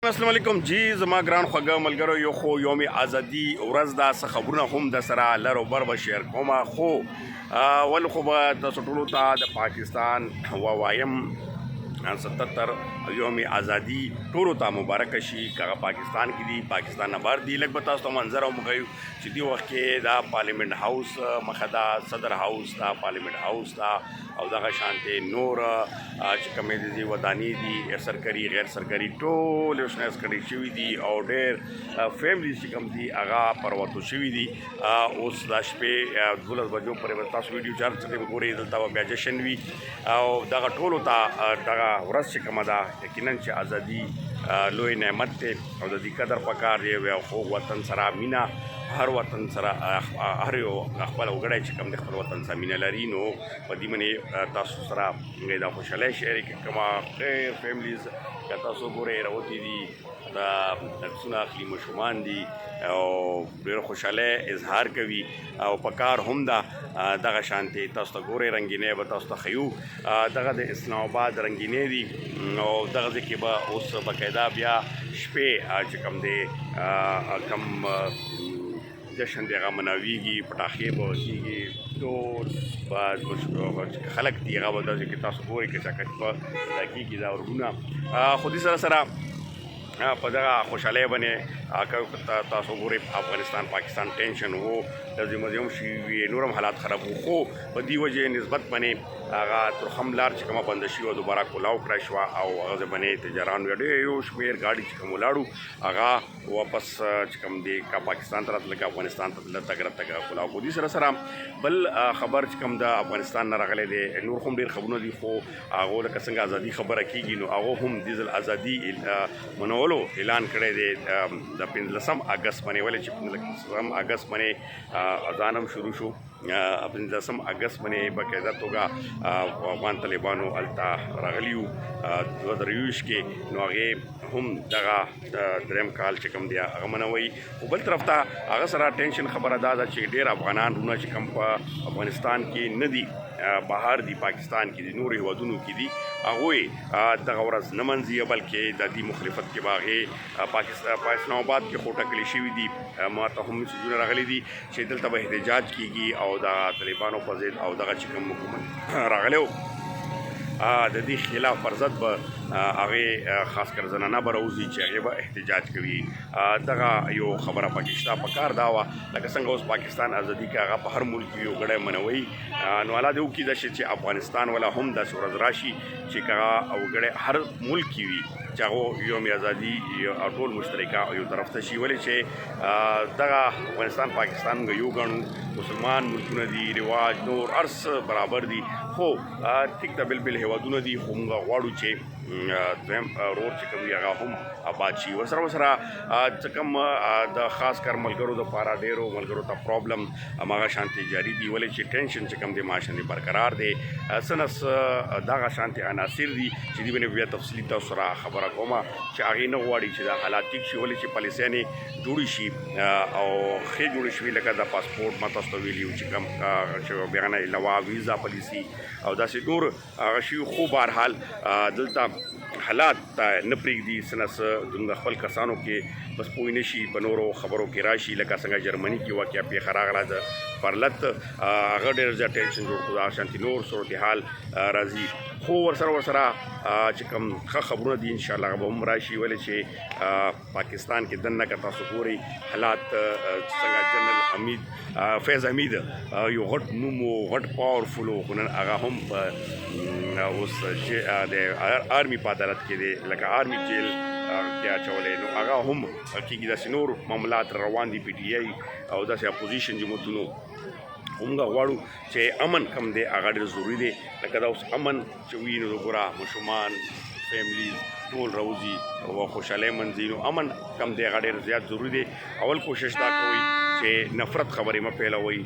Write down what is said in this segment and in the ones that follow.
السلام علیکم جی زما ګران خوږه ملګرو یو خو یوم ازادي ورځ دا څه خبرونه هم د سره لرو بر به شیر کوم خو ول خو به د ټولو ته د پاکستان وایم 77 یوم ازادي ټولو ته مبارک شي کغه پاکستان کې دی پاکستان نه بار دی لکه تاسو ته منظر او مغیو چې دی وخت کې دا پارلیمنت هاوس مخدا صدر هاوس دا پارلیمنت هاوس دا او دغه شانته نور چې کومې دي ودانی دي سرکاري غیر سرکاري ټول اوسنس کړي شوی دي او ډېر فیملی چې کوم دي هغه پروتو شوی دي اوس د شپې 12 بجو پرې تاسو ویډیو چارج ته وګورئ دلته بیا جشن وی او دغه ټولو ته دغه ورځ چې کومه ده یقینا چې ازادي لوی نعمت دی او د دې قدر پکار دی او خو وطن سره مینا هر وطن سره هر یو خپل وګړی چې کوم د خپل وطن سره مینا لري نو په دې باندې تاسو سره د خوشاله شریک کما خیر فیملیز که تاسو ګورئ راوتی دي دا عکسونه اخلي ماشومان دي او ډېر خوشاله اظهار کوي او پکار هم ده دغه شانتي تاسو ته ګورئ رنګینې به تاسو ته ښیو دغه د اسلام آباد رنګینې دي او دغه ځای کې به اوس باقاعده بیا شپې چې کوم دی کم جشن دی هغه مناویږي پټاخې به کېږي ټول به خلک دي هغه به داسې کې تاسو ګورئ که چاکچ به دا کېږي دا ورغونه خو دې سره په دغه خوشحالۍ باندې تاسو ګورئ افغانستان پاکستان ټینشن وو د زموږ شي نور هم حالات خراب وو خو په دې وجې نسبت باندې هغه ترخم لار چې کومه بنده شي او دوباره کولاو کړی شوه او هغه باندې تجاران ډېر یو شمېر ګاډي چې کوم ولاړو هغه واپس چې کوم دی کا پاکستان ته راتلل افغانستان ته تګ کولاو کو دي سره بل خبر چې کوم د افغانستان نه راغلی دی نور هم ډېر خبرونه دي خو هغه لکه څنګه ازادي خبره کېږي نو هغه هم د ځل ازادي منولو اعلان کړی دی د 15 اگست باندې ولې چې 15 اگست باندې اذان هم شروع شو 15 اگست باندې باقاعده توګه افغان طالبانو التا راغلیو 2023 کې نو هغه هم دغه دریم کال چې کوم دی هغه منوي او بل طرف ته هغه سره ټینشن خبره ده چې ډېر افغانان رونه چې کوم په افغانستان کې نه دي بهر دی پاکستان کې دي نور هیوادونو کې دي هغوی دغه ورځ نه منځي بلکې د دې مخالفت کې باغې پاکستان په اسلام آباد کې خو ټاکلي شوي دي ما ته هم مسجونه راغلي دي چې دلته به احتجاج کیږي او د طالبانو په ضد او دغه چې کوم حکومت راغلی د دې خلاف پر ضد به هغې خاص کر زنانه به راوځي چې هغې به احتجاج کوي دغه یو خبره پکې شته پکار دا وه لکه څنګه اوس پاکستان ازادي کې هغه په هر ملک یو ګړی منوي نو الله دې وکړي داسې چې افغانستان والا هم داسې ورځ راشي چې که هغه وګړی هر ملک کې وي چې هغه یوم ازادي ټول مشترکه یو طرف ته شي ولې چې دغه افغانستان پاکستان موږ یو ګڼو مسلمان ملکونه دي رواج نور هر څه برابر دي خو ټیک ده بل هیوادونه دي خو موږ غواړو چې دویم رور چې کوم هغه هم آباد شي ورسره چې کوم د خاص کر ملګرو دپاره ډېرو ملګرو ته پرابلم هماغه شانتې جاري دي ولې چې ټینشن چې کوم دی معاشرتي برقرار دی څه نه دغه شانتې عناصر دي چې دې باندې بیا تفصیلي تاسو سره خبره کوم چې هغې نه غواړي چې دا حالات ټیک شي ولې چې پالیسیانې جوړې شي او ښې جوړې شوي لکه د پاسپورټ ما تاسو ته ویلي وو چې کوم چې بیا نه علاوه ویزا پالیسي او داسې نور هغه شي خو بهرحال دلته حالات نه پرېږدي څه نه څه زموږ خپل کسانو کې بس پوه نه شي په نورو خبرو کې راشي لکه څنګه جرمني کې واقعه پېښه راغله د پرلت هغه ډېر زیات ټینشن جوړ کړو د شانتي نور صورتحال راځي خو ورسره چې کوم ښه خبرونه دي انشاءالله هغه به هم راشي ولې چې پاکستان کې دننه که تاسو ګورئ حالات څنګه جنرل فیض حمید یو غټ نوم و غټ پاورفل و خو نن هغه هم په اوس د آرمي په عدالت کې دی لکه آرمي جیل کې اچولی نو هغه هم کېږي داسې نور معاملات روان دي پی ټي آی او داسې اپوزیشن جماعتونو موږ غواړو چې امن کم دی هغه ډېر ضروري دی لکه دا اوس امن چې وي نو وګوره ماشومان فیملیز ټول راوځي او خوشحالۍ منځي نو امن کم دی هغه ډېر زیات ضروري دی اول کوشش دا کوئ چې نفرت خبرې مه پیلوئ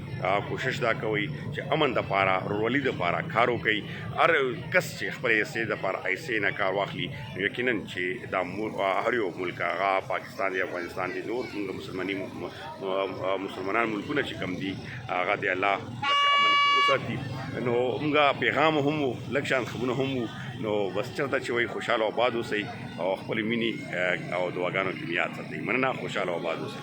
کوشش دا کوئ چې امن دپاره ورورولي دپاره کار وکړئ هر کس چې خپل حیثیت دپاره ایسې نه کار واخلي نو یقینا چې دا هر یو ملک هغه پاکستان دی افغانستان دی نور څنګه مسلمانان ملکونه چې کوم دي هغه دی الله داسې امن کې وساتي نو موږ پیغام هم وو لږ شان خبرونه هم وو نو بس چېرته چې وایي خوشحاله او آباد اوسئ او خپلې مینې او دعاګانو کې مې یاد ساتئ. مننه، خوشحاله او آباد اوسئ.